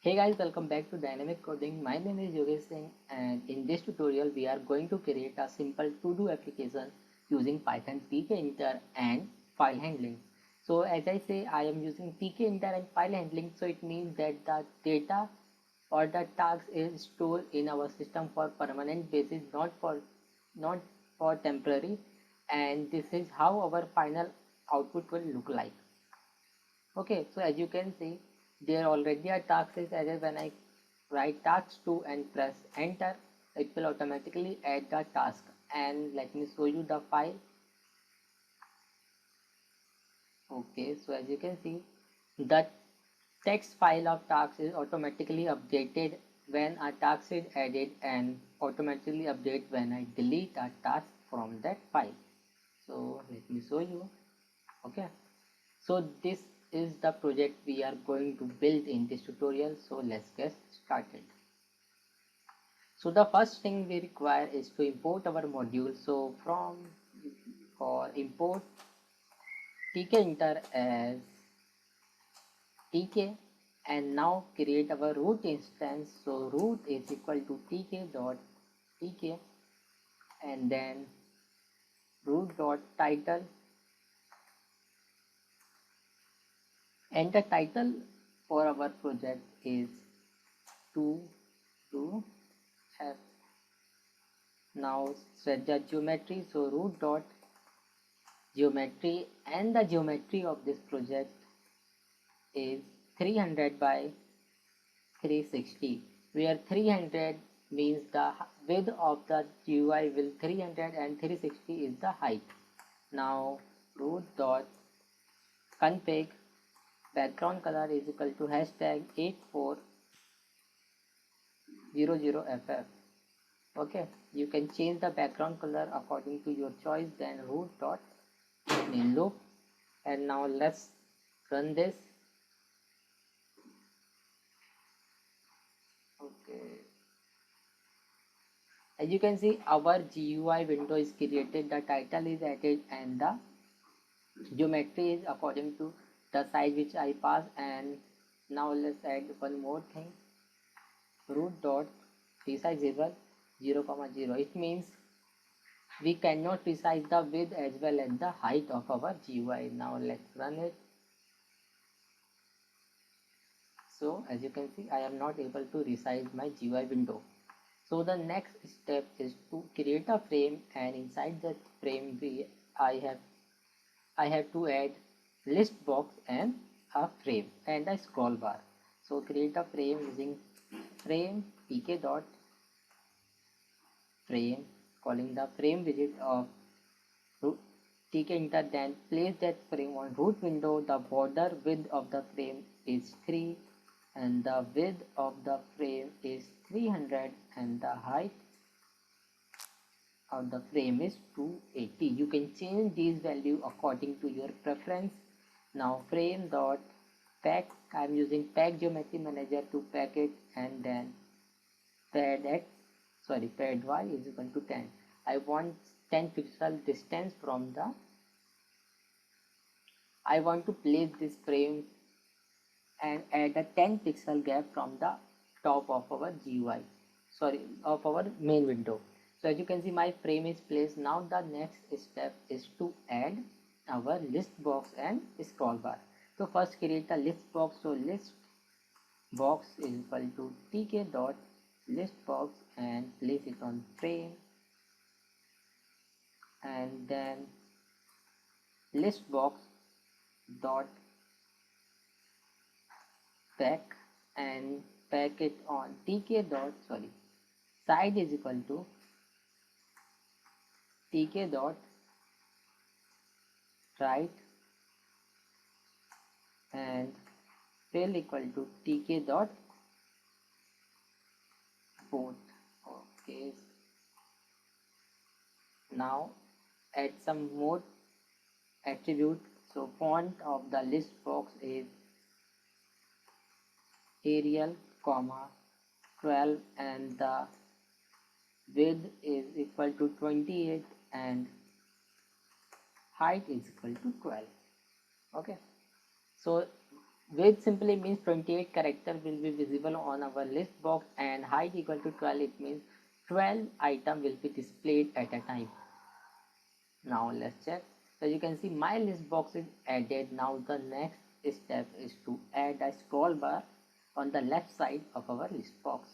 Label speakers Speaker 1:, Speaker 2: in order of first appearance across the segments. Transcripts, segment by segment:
Speaker 1: Hey guys, welcome back to Dynamic Coding. My name is Yogesh Singh, and in this tutorial we are going to create a simple to-do application using Python pkinter and file handling. So as I say, I am using pkinter and file handling, so it means that the data or the task is stored in our system for permanent basis, not for temporary, and this is how our final output will look like. Okay, so as you can see, there already are tasks added. When I write task 2 and press enter, it will automatically add the task. And let me show you the file. Okay, so as you can see, the text file of task is automatically updated when a task is added and automatically update when I delete a task from that file. So let me show you. Okay, so this is the project we are going to build in this tutorial, so let's get started. So the first thing we require is to import our module. So from for import tkinter as tk, and now create our root instance. So root is equal to tk, and then root dot title, and the title for our project is to do have. Now set the geometry, so root dot geometry, and the geometry of this project is 300 by 360, where 300 means the width of the GUI will 300 and 360 is the height. Now root dot config background color is equal to hashtag 8400ff. Okay, you can change the background color according to your choice. Then root dot main loop, and now let's run this. Okay, as you can see, our GUI window is created, the title is added, and the geometry is according to the size which I pass. And now let's add one more thing, root dot resizable 0,0. It means we cannot resize the width as well as the height of our GUI. Now let's run it. So as you can see, I am not able to resize my GUI window. So the next step is to create a frame, and inside that frame I have to add list box and a frame and a scroll bar. So create a frame using frame pk dot frame, calling the frame widget of tkinter, then place that frame on root window. The border width of the frame is 3, and the width of the frame is 300, and the height of the frame is 280. You can change these value according to your preference. Now frame dot pack, I am using pack geometry manager to pack it, and then pad y is equal to 10. I want 10 pixel distance from the, I want to place this frame and add a 10 pixel gap from the top of our GUI, of our main window. So as you can see, my frame is placed. Now the next step is to add our list box and scroll bar. So first create a list box. So list box is equal to tk dot list box, and place it on frame, and then list box dot pack, and pack it on tk dot side is equal to tk dot right, and fill equal to tk dot both. Okay, now add some more attribute. So font of the list box is Arial, comma 12, and the width is equal to 28, and height is equal to 12. Okay, so Width simply means 28 character will be visible on our list box, and height equal to 12, it means 12 item will be displayed at a time. Now let's check. So you can see my list box is added. Now the next step is to add a scroll bar on the left side of our list box.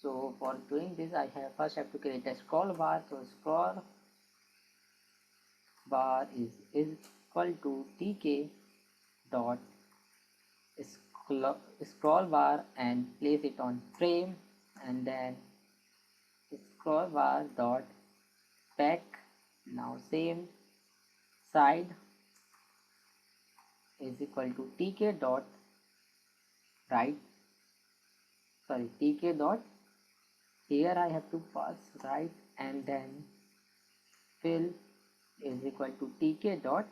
Speaker 1: So for doing this, I have first have to create a scroll bar. So scroll bar is equal to tk dot scroll bar and place it on frame, and then scroll bar dot back. Now same side is equal to tk dot right, sorry, tk dot, here I have to pass right, and then fill is equal to tk dot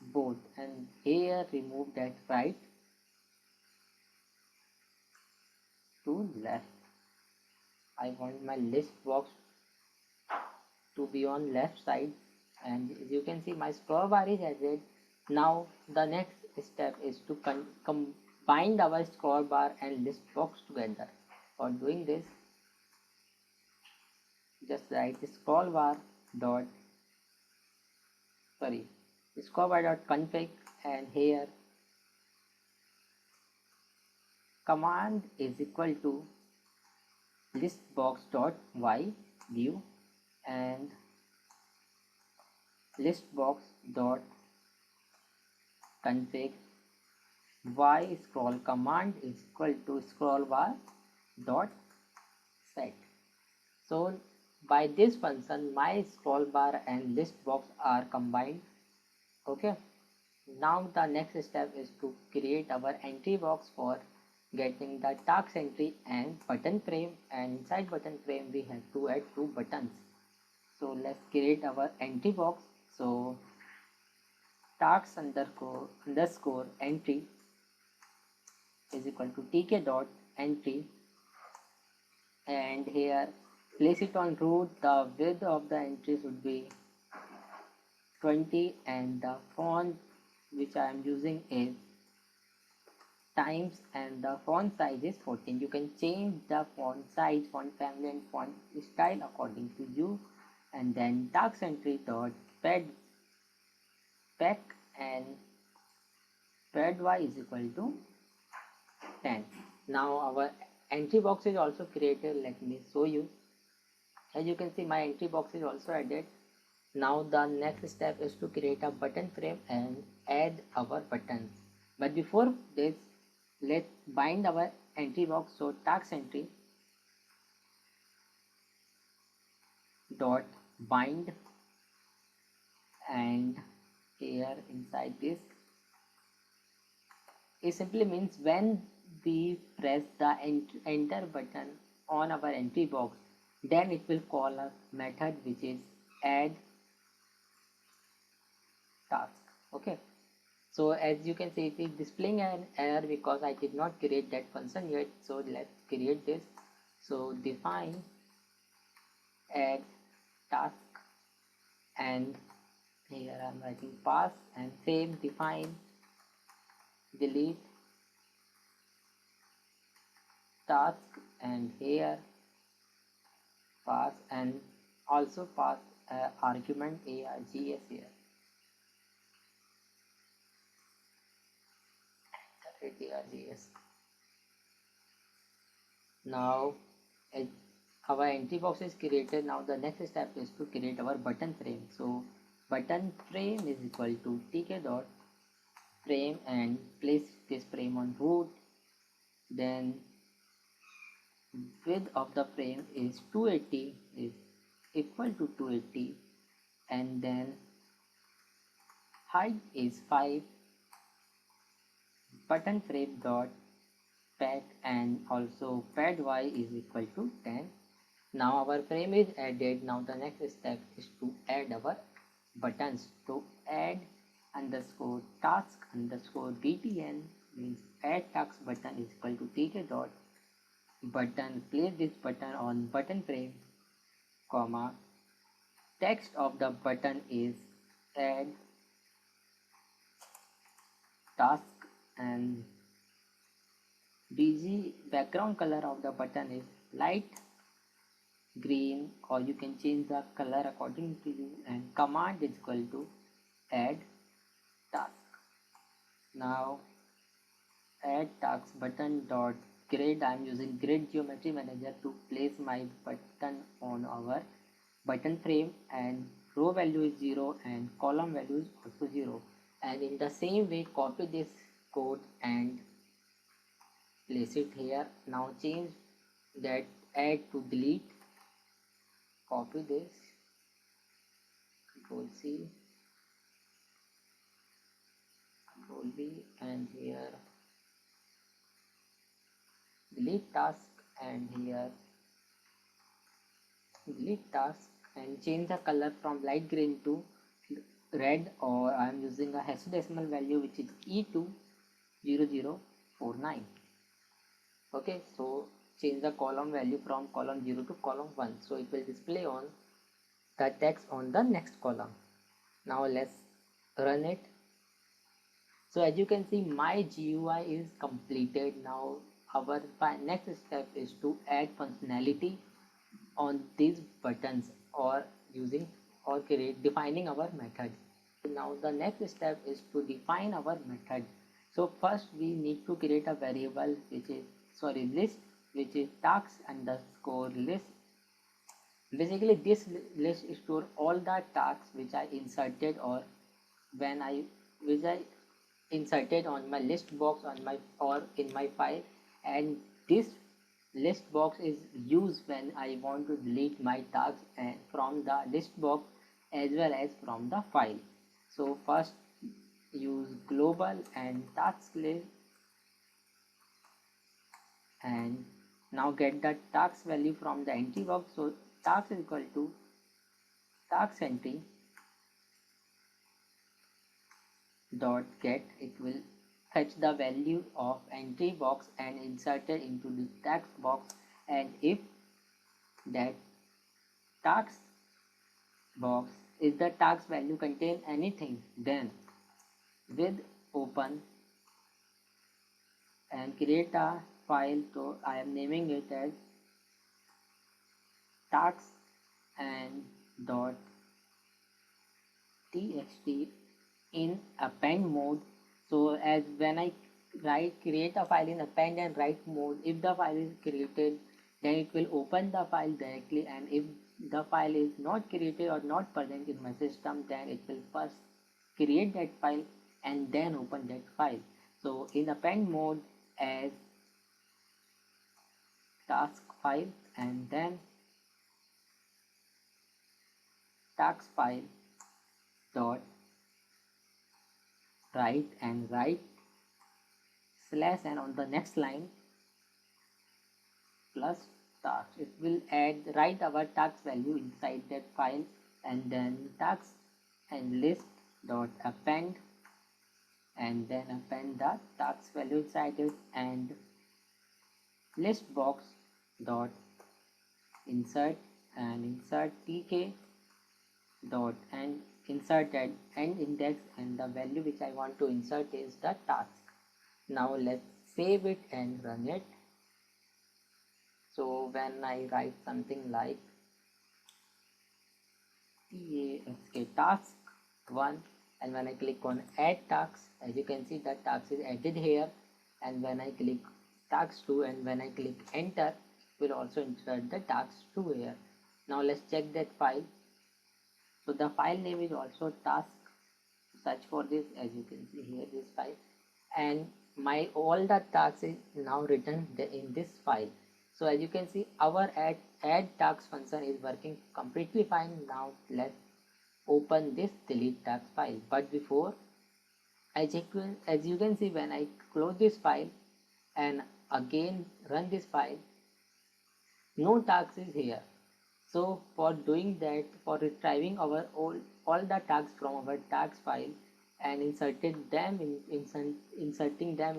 Speaker 1: both, and here remove that right to left. I want my list box to be on left side, and as you can see my scroll bar is added. Now the next step is to combine our scroll bar and list box together. For doing this, just write scroll bar dot, sorry, scroll bar dot config, and here command is equal to listbox dot y view, and listbox dot config y scroll command is equal to scroll bar dot set. So by this function my scroll bar and list box are combined. Okay, now the next step is to create our entry box for getting the task entry and button frame, and inside button frame we have to add two buttons. So let's create our entry box. So task underscore entry is equal to tk dot entry, and here place it on root. The width of the entry should be 20, and the font which I am using is Times, and the font size is 14. You can change the font size, font family, and font style according to you. And then task entry dot pad pack, and pad y is equal to 10. Now our entry box is also created. Let me show you. As you can see my entry box is also added. Now the next step is to create a button frame and add our buttons. But before this, let's bind our entry box. So task entry dot bind, and here inside this, it simply means when we press the enter button on our entry box, then it will call a method which is add task. Okay, so as you can see it is displaying an error because I did not create that function yet. So let's create this. So define add task, and here I'm writing pass, and same define delete task, and here pass, and also pass argument args here, args. Now it, our entry box is created. Now the next step is to create our button frame. So button frame is equal to tk dot frame, and place this frame on root. Then width of the frame is 280, is equal to 280, and then height is 5, button frame dot pad, and also pad y is equal to 10. Now our frame is added. Now the next step is to add our buttons. To add underscore task underscore btn means add task button is equal to tk dot button, place this button on button frame, comma, text of the button is add task, and BG background color of the button is light green, or you can change the color according to you, and command is equal to add task. Now add task button dot grid. I am using grid geometry manager to place my button on our button frame, and row value is 0 and column value is also 0. And in the same way, copy this code and place it here. Now change that add to delete. Copy this, Control C, Control V, and here delete task, and here delete task, and change the color from light green to red, or I am using a hexadecimal value which is E20049. Okay, so change the column value from column 0 to column 1, so it will display on the text on the next column. Now let's run it. So as you can see, my GUI is completed. Now our next step is to add functionality on these buttons, or using or defining our method. Now the next step is to define our method. So first we need to create a variable which is list, which is task underscore list. Basically this list store all the tasks which I inserted, or which I inserted on my list box on my or in my file, and this list box is used when I want to delete my tags and from the list box as well as from the file. So first use global and task list, and now get the task value from the entry box. So task is equal to task entry dot get. It will fetch the value of entry box and insert it into the task box, and if that task box is the task value contain anything, then with open and create a file. So I am naming it as task and dot txt in append mode. So as when I create a file in append and write mode, if the file is created, then it will open the file directly, and if the file is not created or not present in my system, then it will first create that file and then open that file. So in append mode as task file, and then task file dot write, and write slash, and on the next line plus task. It will write our task value inside that file, and then task and list dot append, and then append the task value inside it, and list box dot insert, and insert tk dot and insert that end index, and the value which I want to insert is the task. Now let's save it and run it. So when I write something like task 1, and when I click on add task, as you can see that task is added here, and when I click task 2 and when I click enter, it will also insert the task 2 here. Now let's check that file. So the file name is also task. Search for this, as you can see here, this file, and my all the tasks is now written in this file. So as you can see, our add task function is working completely fine. Now let's open this delete task file. But before I check, as you can see, when I close this file and again run this file, no task is here. So for doing that, for retrieving our all the tags from our tags file and inserting them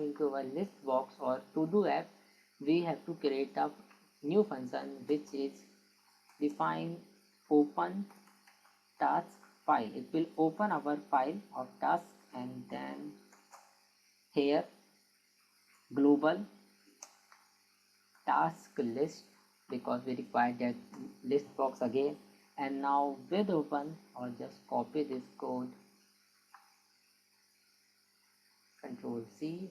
Speaker 1: into our list box or to-do app, we have to create a new function which is define open task file. It will open our file of task, and then here global task list because we require that list box again. And now with open, or just copy this code, control C,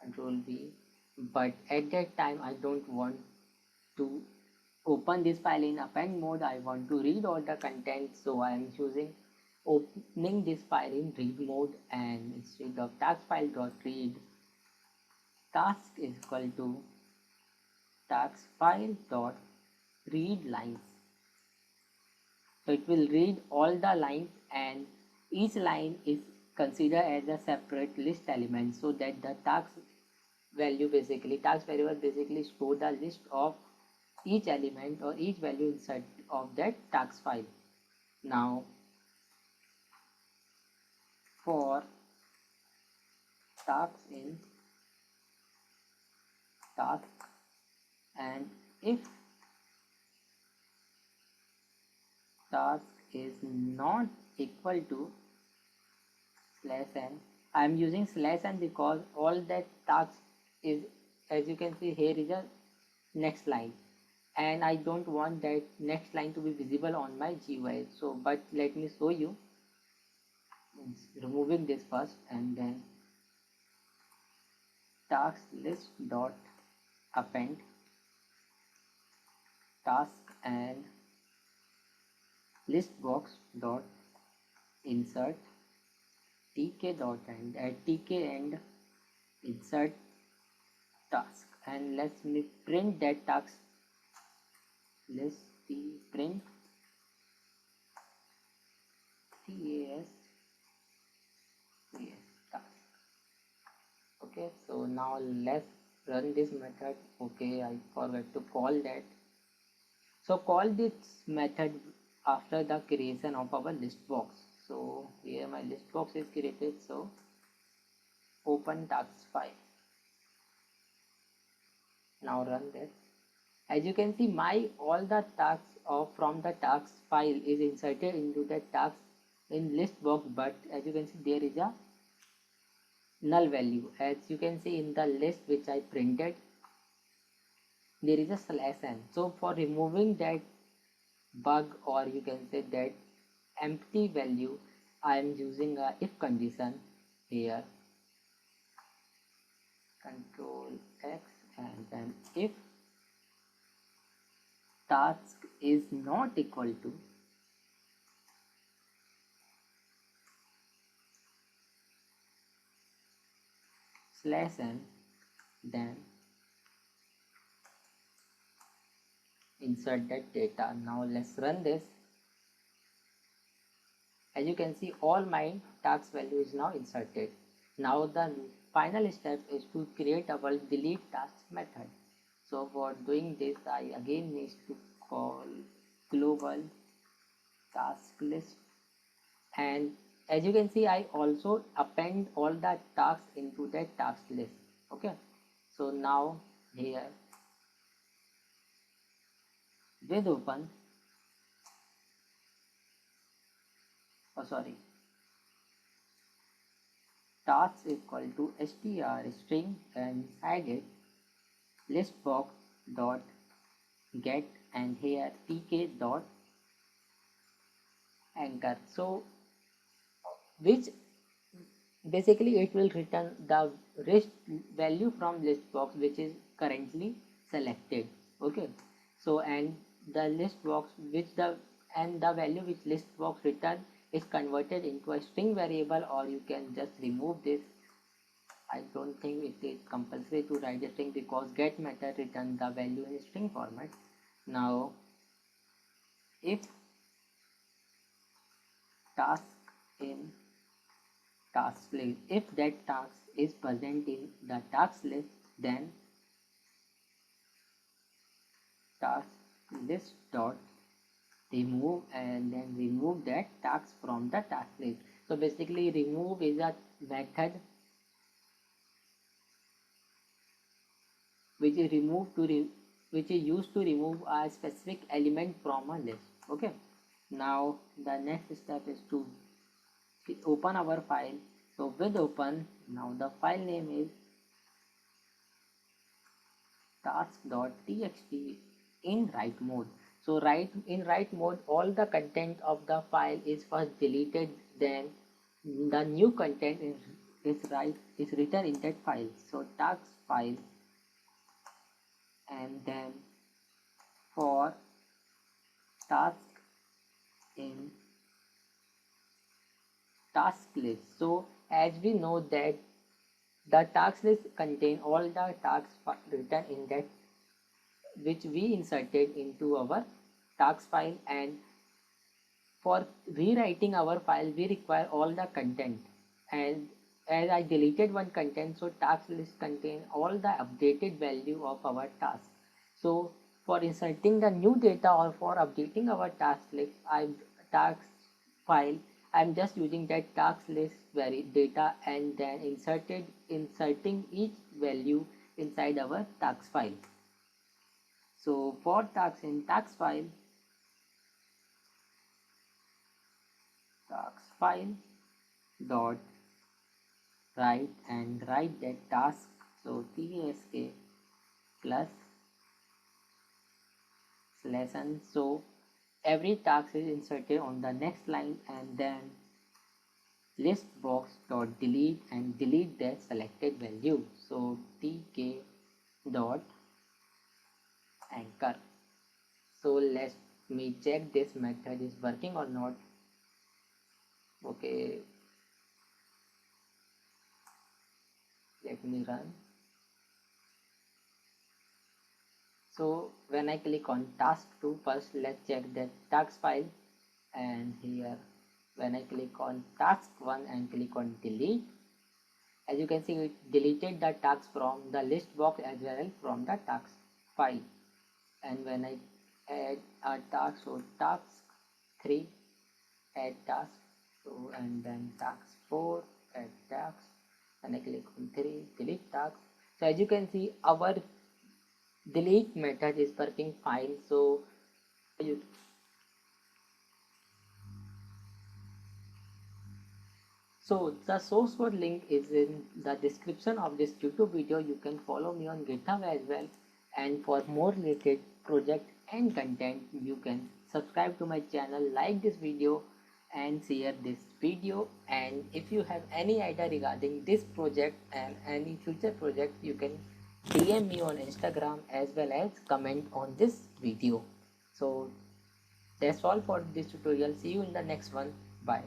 Speaker 1: control V, but at that time I don't want to open this file in append mode. I want to read all the content, so I am choosing opening this file in read mode, and instead of task file dot read, task is equal to task file dot read lines. So it will read all the lines, and each line is considered as a separate list element, so that the task task variable basically store the list of each element or each value inside of that task file. Now for task in task, and if task is not equal to slash n, I am using slash n because all that task is, as you can see here, is a next line, and I don't want that next line to be visible on my GUI. So but let me show you, removing this first, and then task list dot append task and list box dot insert tk dot end, at tk end insert task, and let me print that task list print tas task. Okay, so now let's run this method. Okay, I forgot to call that. So call this method after the creation of our list box. So here my list box is created, so open task file. Now run this. As you can see, my all the tasks of from the tasks file is inserted into the tasks in list box, but as you can see there is a null value. As you can see in the list which I printed, there is a slash n. So for removing that bug, or you can say that empty value, I am using a if condition here, control X, and then if task is not equal to slash n, then insert that data. Now let's run this. As you can see, all my task value is now inserted. Now the final step is to create our delete task method. So for doing this, I again need to call global task list, and as you can see, I also append all the tasks into that task list. Okay, so now here with open, oh sorry, task equal to str string, and inside it list box dot get, and here tk dot anchor. So which basically it will return the list value from list box which is currently selected. Okay, so and the list box which the and the value which list box return is converted into a string variable, or you can just remove this. I don't think it is compulsory to write a string because get method return the value in string format. Now if task in task list, if that task is present in the task list, then task list dot remove, and then remove that task from the task list. So basically remove is a method which is which is used to remove a specific element from a list. Okay, now the next step is to open our file. So with open, Now the file name is task.txt in write mode. So in write mode, all the content of the file is first deleted, then the new content is written in that file. So task file, and then for task in task list. So as we know that the task list contain all the tasks written in that, which we inserted into our task file, and for rewriting our file we require all the content. And as I deleted one content, so task list contain all the updated value of our task. So for inserting the new data or for updating our task list, task file, I'm just using that task list data and then inserting each value inside our task file. So for task in task file, task file dot write and write that task. So task plus slash n. So every task is inserted on the next line, and then list box dot delete and delete the selected value. So tk dot anchor. So let me check this method is working or not. Okay, let me run. So when I click on task 2, first let's check the task file, and here when I click on task 1 and click on delete, as you can see it deleted the task from the list box as well as from the task file. And when I add a task, so task 3 add task, so and then task 4 add task, and I click on 3 delete task. So as you can see our delete method is working fine. So the source code link is in the description of this YouTube video. You can follow me on GitHub as well, and for more related project and content you can subscribe to my channel, like this video and share this video. And if you have any idea regarding this project and any future project, you can DM me on Instagram as well as comment on this video. So that's all for this tutorial. See you in the next one. Bye.